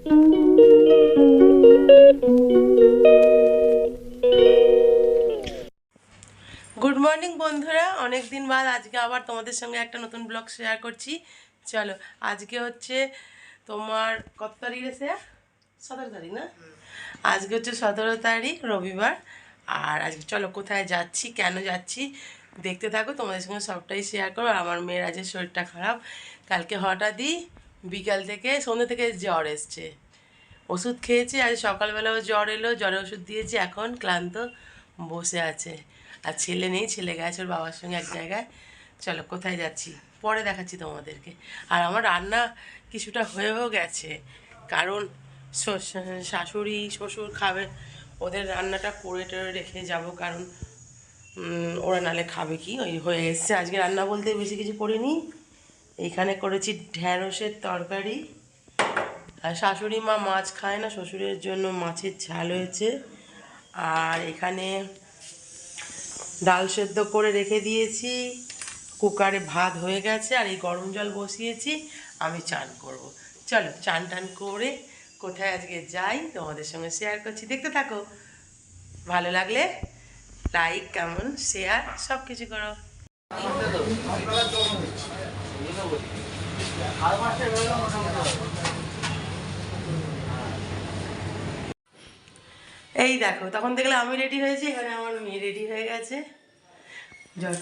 Good morning বন্ধুরা, অনেক দিন বাদ আজকে আবার তোমাদের সঙ্গে একটা নতুন ব্লগ শেয়ার করছি। চলো, আজকে হচ্ছে তোমার কত তারিখ এসে 17 তারিখ না? আজকে হচ্ছে 17 তারিখ রবিবার। আর আজকে চলো কোথায় যাচ্ছি, কেন যাচ্ছি দেখতে থাকো, তোমাদের সঙ্গে সবটাই শেয়ার করো। আর আমার মেয়ের আজকে শরীরটা খারাপ, কালকে হঠাৎই বিকাল থেকে সন্ধ্যে থেকে জ্বর এসছে, ওষুধ খেয়েছি, আজ সকালবেলাও জ্বর এলো, জ্বরের ওষুধ দিয়েছি, এখন ক্লান্ত বসে আছে। আর ছেলে নেই, ছেলে গেছে ওর বাবার সঙ্গে এক জায়গায়। চলো কোথায় যাচ্ছি পরে দেখাচ্ছি তোমাদেরকে। আর আমার রান্না কিছুটা হয়েও গেছে, কারণ শাশুড়ি শ্বশুর খাবে, ওদের রান্নাটা করে টরে রেখে যাব, কারণ ওরা নালে খাবে কি, ওই হয়ে এসছে। আজকে রান্না বলতে বেশি কিছু করিনি, এইখানে করেছি ঢ্যাঁড়সের তরকারি। আর শাশুড়ি মা মাছ খায় না, শ্বশুরের জন্য মাছের ঝাল হয়েছে। আর এখানে ডাল সেদ্ধ করে রেখে দিয়েছি, কুকারে ভাত হয়ে গেছে, আর এই গরম জল বসিয়েছি, আমি চান করব। চলো চান টান করে কোথায় আজকে যাই তোমাদের সঙ্গে শেয়ার করছি, দেখতে থাকো। ভালো লাগলে লাইক, কমেন্ট, শেয়ার সব কিছু করো। এই দেখো, তখন দেখলে আমি রেডি হয়েছি, এখানে আমার মেয়ে রেডি হয়ে গেছে। জ্বর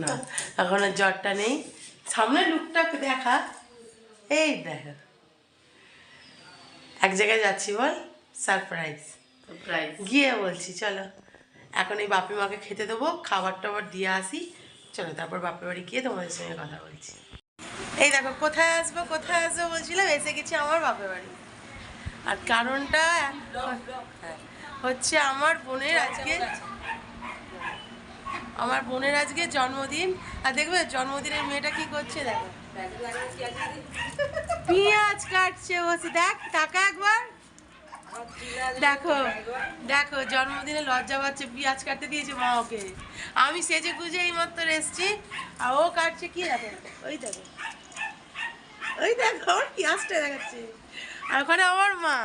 না, এখন আর জ্বরটা নেই। সামনে লুকটা দেখা, এই দেখো এক জায়গায় যাচ্ছি বল, সারপ্রাইজ গিয়ে বলছি। চলো এখন এই বাপি মাকে খেতে দেবো, খাবার টাবার দিয়ে আসি, চলো তারপর বাপের বাড়ি গিয়ে তোমাদের সঙ্গে কথা বলছি। এই দেখো কোথায় আসবো বলছিলাম, এসে গেছি আমার বাপের বাড়ি। আর কারণটা হচ্ছে আমার বোনের আজকে জন্মদিন। আর দেখবে জন্মদিনের মেয়েটা কি করছে, দেখো পেঁয়াজ কাটছে বসে, দেখ টাকা একবার দেখো দেখো, জন্মদিনে লজ্জা পাচ্ছে, পেঁয়াজ কাটতে দিয়েছে মা ওকে। আমি সেজে গুজে এই মাত্র এসছি, আর ও কাটছে কি, দেখো ওই দেখো ওই দেখো আমার পেঁয়াজটা দেখাচ্ছে। আর ওখানে আমার মা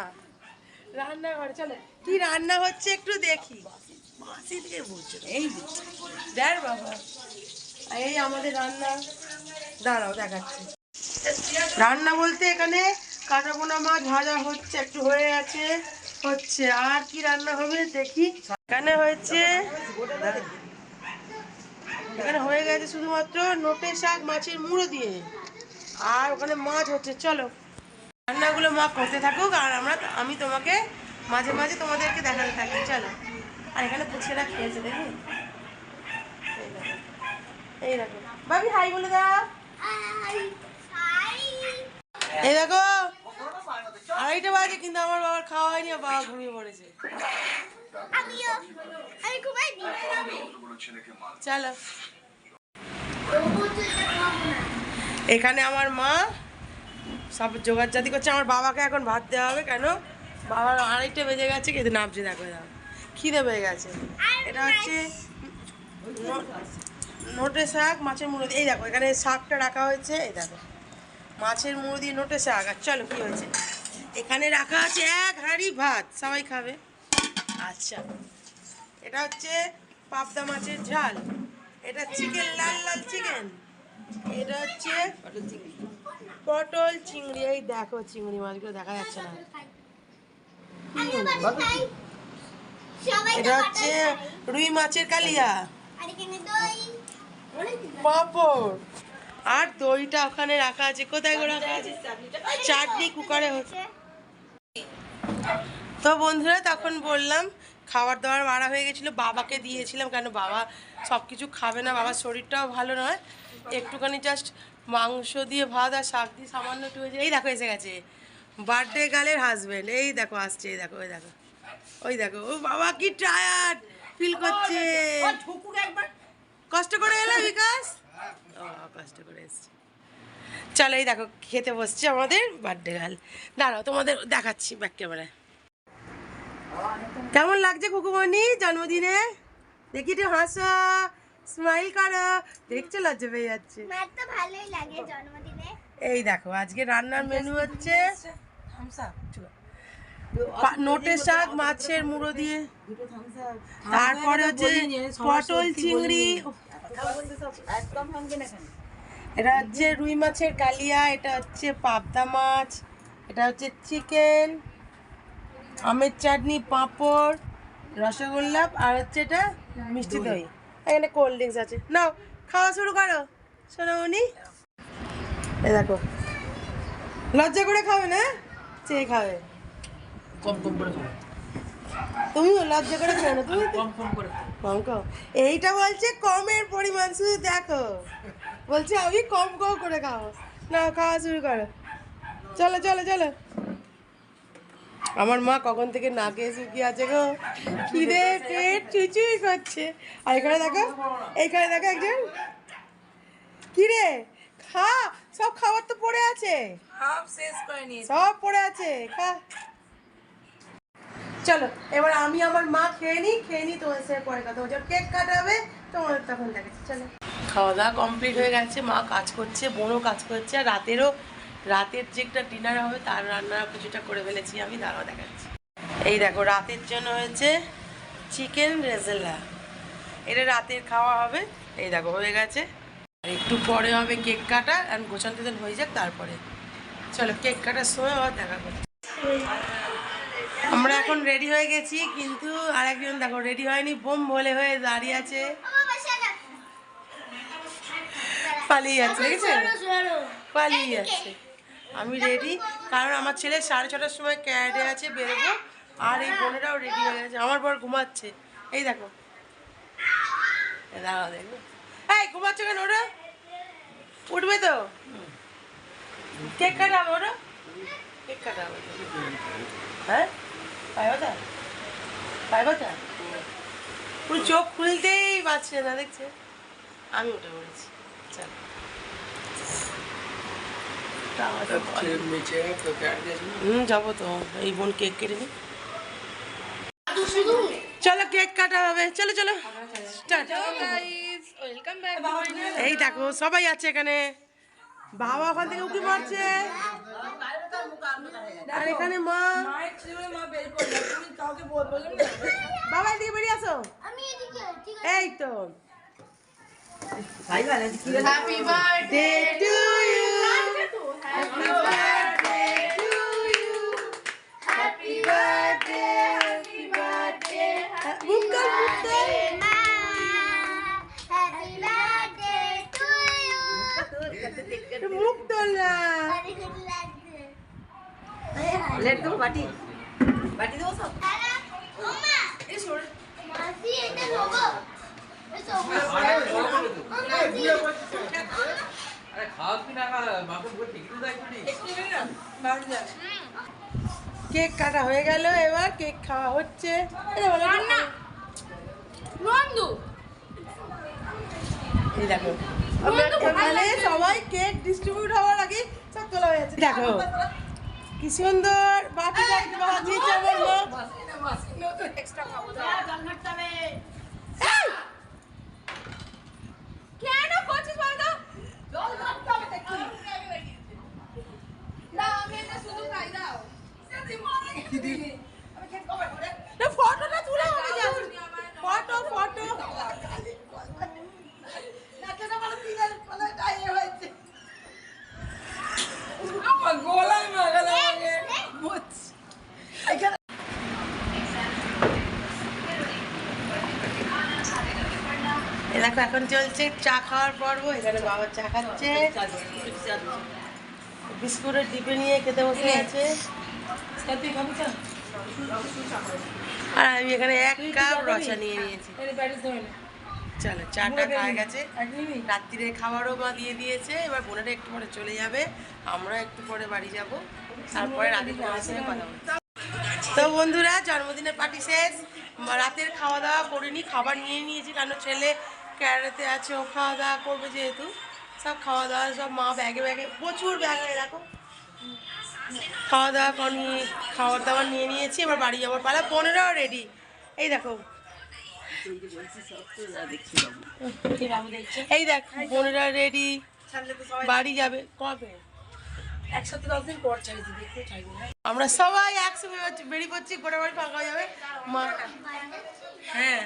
রান্নাঘরে, চলো কি রান্না হচ্ছে একটু দেখি। মাসি থেকে বলছো এই দেখ বাবা, এই আমাদের রান্না, দাঁড়াও দেখাচ্ছি। রান্না বলতে এখানে কাটা পোনা মাছ ভাজা হচ্ছে, একটু হয়ে আছে হচ্ছে, আর কি রান্না হবে দেখি। এখানে হয়েছে, এখানে হয়ে গেছে শুধুমাত্র নোটে শাক মাছের মুড়ো দিয়ে, আর ওখানে মাছ হচ্ছে। চলো রান্নাগুলো মা করতে থাকুক, আর আমি তোমাকে মাঝে মাঝে তোমাদেরকে দেখাতে থাকি। চলো। আর এখানে পুচকেরা খেয়েছে দেখি, এই দেখো ভাবি হাই বলে দাও। এই দেখো 2:30 বাজে, কিন্তু আমার বাবার খাওয়া হয়নি, আর বাবা ঘুমিয়ে পড়েছে। চলো এখানে আমার মা সব জোগাড় জাতি করছে, আমার বাবাকে এখন ভাত দেওয়া হবে, কেন বাবার 2:30 বেজে গেছে, কিন্তু নামছে দেখো, খিদে পেয়ে গেছে। এটা হচ্ছে নোটে শাক মাছের মুড়ো দিয়ে, এই দেখো এখানে শাকটা রাখা হয়েছে, এই দেখো মাছের মুড়ো দিয়ে নোটে শাক। আর চলো কি হয়েছে, এখানে রাখা আছে 1 হাঁড়ি ভাত, সবাই খাবে। আচ্ছা, এটা হচ্ছে পাবদা মাছের ঝাল, এটা চিকেন, লাল লাল চিকেন, এটা হচ্ছে পটল চিংড়ি, এই দেখো চিংড়ি মাছগুলো দেখা যাচ্ছে না। এটা হচ্ছে রুই মাছের কালিয়া, পাঁপড়, আর দইটা ওখানে রাখা আছে। কোথায় করে রাখা আছে? চাটনি কুকারে হচ্ছে। তো বন্ধুরা, তখন বললাম খাবার দাবার বাড়া হয়ে গেছিলো, বাবাকে দিয়েছিলাম, কেন বাবা সব কিছু খাবে না, বাবার শরীরটাও ভালো নয়, একটুখানি জাস্ট মাংস দিয়ে ভাত আর শাক দিয়ে সামান্য একটু হয়েছে। এই দেখো এসে গেছে বার্থডে গার্লের হাজব্যান্ড, এই দেখো আসছে, এই দেখো ওই দেখো ওই দেখো, ও বাবা কি টায়ার্ড ফিল করছে, কষ্ট করে এলো বিকাশ, ও কষ্ট করে এসছে। চলো এই দেখো খেতে বসছে আমাদের বার্থডে গার্ল। দাঁড়াও তোমাদের দেখাচ্ছি ব্যাক ক্যামেরায়। কেমন লাগছে কুকুমণি জন্মদিনে, দেখি একটু হাসো, স্মাইল করো, দেখছো লজ্জা পেয়ে যাচ্ছে। এই দেখো আজকে রান্নার মেনু হচ্ছে নোটে শাক মাছের মুড়ো দিয়ে, তারপরে হচ্ছে পটল চিংড়ি, এটা হচ্ছে রুই মাছের কালিয়া, এটা হচ্ছে পাবদা মাছ, এটা হচ্ছে চিকেন, আমের চাটনি, পাঁপড়, রসগোল্লা, আর হচ্ছে এটা মিষ্টি দই, এখানে কোল্ড ড্রিঙ্কস আছে। নাও খাওয়া শুরু করো সোনামণি। এ দেখো, লজ্জা করে খাবে না, চেয়ে খাবে, কম কম করে খাও। তুমিও লজ্জা করে খাও না, তুমি কম কম করে কম কম, এইটা বলছে কমের পরিমাণ, শুধু দেখো বলছে আমি কম কম করে খাবো। না খাওয়া শুরু করো, চলো চলো চলো। আমার মা কখন থেকে না খেয়ে শুকিয়ে আছে গো, খিদে পেট চুইচুই করছে। আর এখানে দেখো, এইখানে দেখো একজন, কি রে খা, সব খাবার তো পড়ে আছে, সব শেষ করে নিয়ে সব পড়ে আছে, খা। চলো এবার আমি আমার মা খেয়ে নিই তোমার সাথে পরে কথা বলছি, কেক কাটাবে তোমাদের তখন দেখাচ্ছি। চলো, খাওয়া দাওয়া কমপ্লিট হয়ে গেছে, মা কাজ করছে, বোনও কাজ করছে, আর রাতের যে একটা ডিনার হবে তার রান্না কিছুটা করে ফেলেছি আমি, দাঁড়াও দেখাচ্ছি। এই দেখো রাতের জন্য হয়েছে চিকেন রেজালা, এটা রাতের খাওয়া হবে। এই দেখো হয়ে গেছে, আর একটু পরে হবে কেক কাটা, আর গোছান টোছান হয়ে যাক তারপরে। চলো কেক কাটার সময় আবার দেখা করছি। আমরা এখন রেডি হয়ে গেছি, কিন্তু আরেকজন দেখো রেডি হয়নি, বোম ভোলে হয়ে দাঁড়িয়ে আছে, পালিয়ে যাচ্ছে, দেখেছে পালিয়ে যাচ্ছে। আমি রেডি, কারণ আমার ছেলে 6:30টার সময় ক্যারাটে আছে, বেরোবো। আর এই বোনেরাও রেডি হয়ে গেছে, আমার বর ঘুমাচ্ছে, এই দেখো দাঁড়াও দেখো, এই ঘুমাচ্ছে কেন ওরা, উঠবে তো, কেক কাটাবো ওরা, কেক কাটাবো, হ্যাঁ পাইবাতা পাইবাতা, পুরো চোখ খুলতেই পারছে না, দেখছে আমি উঠে পড়েছি। চল যাবো তো, এই বোন কেক কেটে নি, চলো কেক কাটা হবে, চলো চলো start। এই দেখো সবাই আছে এখানে, বাবা ওখান থেকে উঁকি মারছে, আর এখানে মা, বাবা এদিকে বেরিয়ে আসো, এই তো happy birthday to you, happy birthday to you, happy birthday, happy birthday, Muktal Muktal, happy birthday to you. Muktal না, লেট দেবো বাটি বাটি দেবো সব। ওমা মাসি এটা লোগো এসো আরে খাওয়া কি না মাকে বলে ঠিক আছে কেক কাটা হয়ে গেল, এবার কেক খাওয়া হচ্ছে। নন্দু এই দেখো এখানে সবাই কেক ডিস্ট্রিবিউট হওয়ার আগে সব তোলা হয়ে যাচ্ছে, দেখো কি সুন্দর বাটি বাজিয়েছে আমার মা। কেন করছিস বল তো জল ধরতে হবে দেখি না আমি এটা শুধু খাই দাও না ফটোটা তুলে হবে যা, ফটো ফটো না কেন বলো তিনের পলাটাই হয়েছে আমার গলায় মাগালা লাগে বুঝ এখানে। দেখো এখন চলছে চা খাওয়ার পর্ব, এখানে বাবা চা খাচ্ছে, বিস্কুটের ডিপে নিয়ে খেতে বসে আছে, আর আমি এখানে 1 কাপ রসা নিয়ে নিয়েছি। চলো চাটা খাওয়া গেছে, রাত্রিরে খাবারও মা দিয়ে দিয়েছে, এবার বোনেরা একটু পরে চলে যাবে, আমরা একটু পরে বাড়ি যাব, তারপরে রাতে তোমার সঙ্গে কথা বলবো। তো বন্ধুরা জন্মদিনের পার্টি শেষ, রাতের খাওয়া দাওয়া করিনি, খাবার নিয়ে নিয়েছি, কারণ ছেলে ক্যারাতে আছে, ও খাওয়া দাওয়া করবে যেহেতু, সব খাওয়া দাওয়া সব মা ব্যাগে ব্যাগে প্রচুর ব্যাগে রাখো, খাওয়া দাওয়া খাবার দাবার নিয়ে নিয়েছি, এবার বাড়ি যাওয়ার পালা, বোনেরাও রেডি, এই দেখো এই দেখ বোনেরা রেডি, বাড়ি যাবে কবে, এক সপ্তাহ 10 দিন পর চাইছি, দেখতে চাইবো না। আমরা সবাই একসঙ্গে বেরিয়ে পড়ছি, গোটাবাড়ি ফাঁকা হয়ে যাবে। মা হ্যাঁ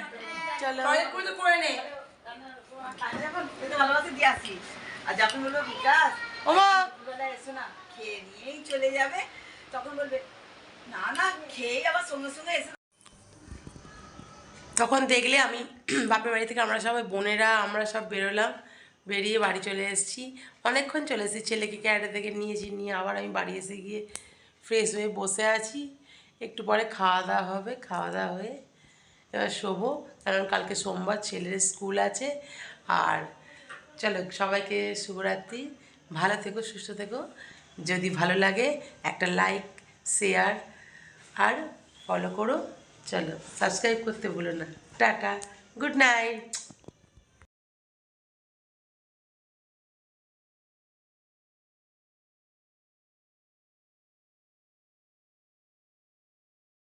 চলো টয়লেট করে তো করে নে। যখন খেতে ভালোবাসে দিয়ে আসি, আর যখন বলবো বিকাশ ওমা দুপুরবেলা এসো না, খেয়ে নিয়েই চলে যাবে, তখন বলবে না না খেয়ে আবার সঙ্গে সঙ্গে এসে। তখন দেখলে আমি বাপের বাড়ি থেকে আমরা সবাই বোনেরা আমরা সব বেরোলাম, বেরিয়ে বাড়ি চলে এসেছি। অনেকক্ষণ চলে এসেছি, ছেলেকে ক্যারেটে থেকে নিয়েছি, নিয়ে আবার আমি বাড়ি এসে গিয়ে ফ্রেশ হয়ে বসে আছি। একটু পরে খাওয়া দাওয়া হবে, খাওয়া দাওয়া হয়ে এবার শোবো, কারণ কালকে সোমবার ছেলের স্কুল আছে। আর চলো সবাইকে শুভরাত্রি, ভালো থেকো, সুস্থ থেকো। যদি ভালো লাগে একটা লাইক, শেয়ার আর ফলো করো। চলো সাবস্ক্রাইব করতে ভুলো না। Tata, good night.